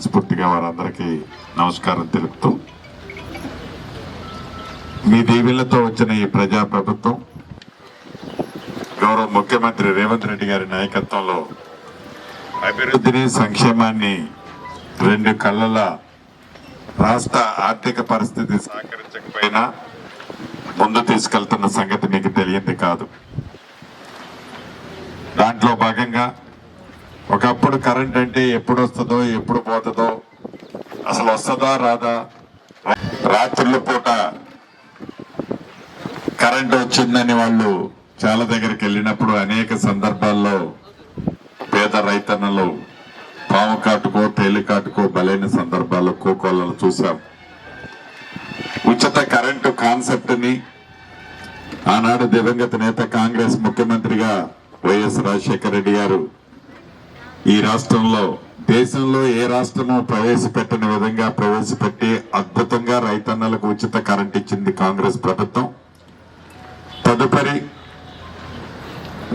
మనస్ఫూర్తిగా వారందరికీ నమస్కారం తెలుపుతూ, మీ దీవెనలతో వచ్చిన ఈ ప్రజా ప్రభుత్వం గౌరవ ముఖ్యమంత్రి రేవంత్ రెడ్డి గారి నాయకత్వంలో అభివృద్ధిని, సంక్షేమాన్ని రెండు కళ్ళల రాష్ట్ర ఆర్థిక పరిస్థితి సహకరించకపోయినా ముందు తీసుకెళ్తున్న సంగతి మీకు తెలియంది కాదు. దాంట్లో భాగంగా ఒకప్పుడు కరెంట్ అంటే ఎప్పుడు వస్తుందో ఎప్పుడు పోతుందో, అసలు వస్తుందా రాదా, రాత్రుల పూట కరెంట్ వచ్చిందని వాళ్ళు చాలా దగ్గరికి వెళ్ళినప్పుడు అనేక సందర్భాల్లో పేద రైతన్నలు పాము కాటుకో తేలికాటుకో బలైన సందర్భాల్లో కోకోలను చూశాం. ఉచిత కరెంటు కాన్సెప్ట్ ని ఆనాడు దివంగత నేత కాంగ్రెస్ ముఖ్యమంత్రిగా వైఎస్ రాజశేఖర రెడ్డి గారు ఈ రాష్ట్రంలో, దేశంలో ఏ రాష్ట్రమో ప్రవేశపెట్టని విధంగా ప్రవేశపెట్టి అద్భుతంగా రైతన్నలకు ఉచిత కరెంట్ ఇచ్చింది కాంగ్రెస్ ప్రభుత్వం. తదుపరి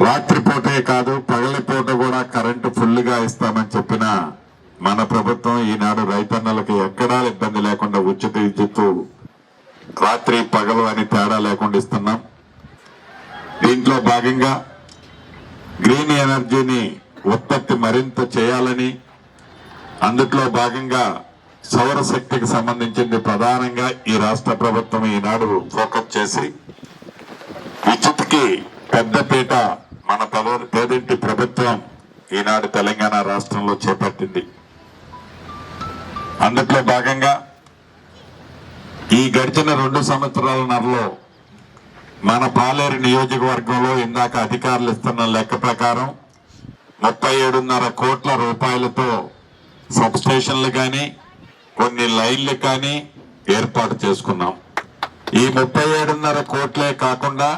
రాత్రిపూటే కాదు పగలిపూట కూడా కరెంటు ఫుల్గా ఇస్తామని చెప్పిన మన ప్రభుత్వం ఈనాడు రైతన్నలకు ఎక్కడా ఇబ్బంది లేకుండా ఉచిత విద్యుత్తు రాత్రి పగలు అని తేడా లేకుండా ఇస్తున్నాం. దీంట్లో భాగంగా గ్రీన్ ఎనర్జీని ఉత్పత్తి మరింత చేయాలని, అందుట్లో భాగంగా సౌరశక్తికి సంబంధించింది ప్రధానంగా ఈ రాష్ట్ర ప్రభుత్వం ఈనాడు ఫోకస్ చేసి విద్యుత్కి పెద్దపీట మన పేదింటి ప్రభుత్వం ఈనాడు తెలంగాణ రాష్ట్రంలో చేపట్టింది. అందుట్లో భాగంగా ఈ గడిచిన 2 సంవత్సరాలన్నరలో మన పాలేరు నియోజకవర్గంలో ఇందాక అధికారులు ఇస్తున్న లెక్క ప్రకారం 37.5 కోట్ల రూపాయలతో సబ్ స్టేషన్లు కానీ కొన్ని లైన్లు కానీ ఏర్పాటు చేసుకున్నాం. ఈ 37.5 కోట్లే కాకుండా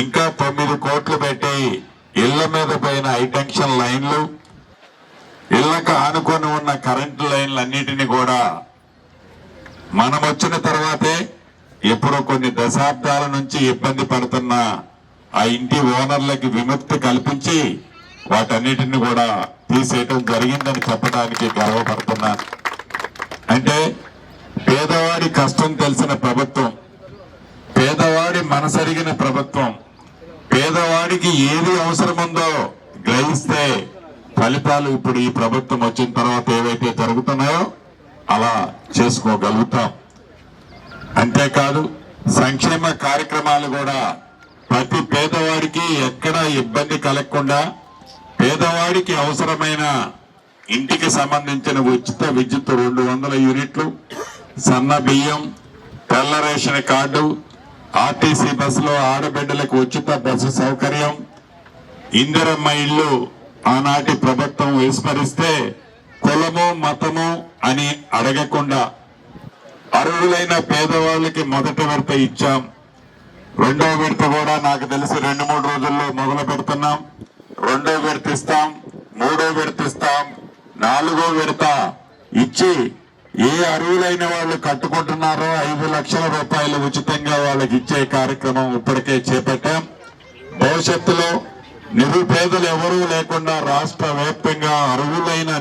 ఇంకా 9 కోట్లు పెట్టి ఇళ్ల మీద పైన హైటెన్షన్ లైన్లు, ఇళ్లకు ఆనుకొని ఉన్న కరెంటు లైన్లు అన్నిటినీ కూడా మనం వచ్చిన తర్వాతే ఎప్పుడో కొన్ని దశాబ్దాల నుంచి ఇబ్బంది పడుతున్న ఆ ఇంటి ఓనర్లకి విముక్తి కల్పించి వాటన్నిటిని కూడా తీసేయటం జరిగిందని చెప్పడానికి గర్వపడుతున్నాను. అంటే పేదవాడి కష్టం తెలిసిన ప్రభుత్వం, పేదవాడి మనసరిగిన ప్రభుత్వం, పేదవాడికి ఏది అవసరముందో గ్రహిస్తే ఫలితాలు ఇప్పుడు ఈ ప్రభుత్వం వచ్చిన తర్వాత ఏవైతే జరుగుతున్నాయో అలా చేసుకోగలుగుతాం. అంతేకాదు సంక్షేమ కార్యక్రమాలు కూడా ప్రతి పేదవాడికి ఎక్కడా ఇబ్బంది కలగకుండా పేదవాడికి అవసరమైన ఇంటికి సంబంధించిన ఉచిత విద్యుత్ 200 యూనిట్లు, సన్న బియ్యం, తెల్ల రేషన్ కార్డు, ఆర్టీసీ బస్సులో ఆడబిడ్డలకు ఉచిత బస్సు సౌకర్యం, ఇందిరమ్మ ఇళ్లు ఆనాటి ప్రభుత్వం విస్మరిస్తే కులము మతము అని అడగకుండా అర్హులైన పేదవాళ్ళకి మొదటి విడత ఇచ్చాం. 2వ విడత కూడా నాకు తెలిసి 2-3 రోజుల్లో మొదలు పెడుతున్నాం. 2వ విడత ఇస్తాం, 3వ విడత ఇస్తాం, 4వ విడత ఇచ్చి ఏ అర్హులైన వాళ్ళు కట్టుకుంటున్నారో 5 లక్షల రూపాయలు ఉచితంగా వాళ్ళకి ఇచ్చే కార్యక్రమం ఇప్పటికే చేపట్టాం. భవిష్యత్తులో నిరుపేదలు ఎవరూ లేకుండా రాష్ట్ర వ్యాప్తంగా అర్హులైన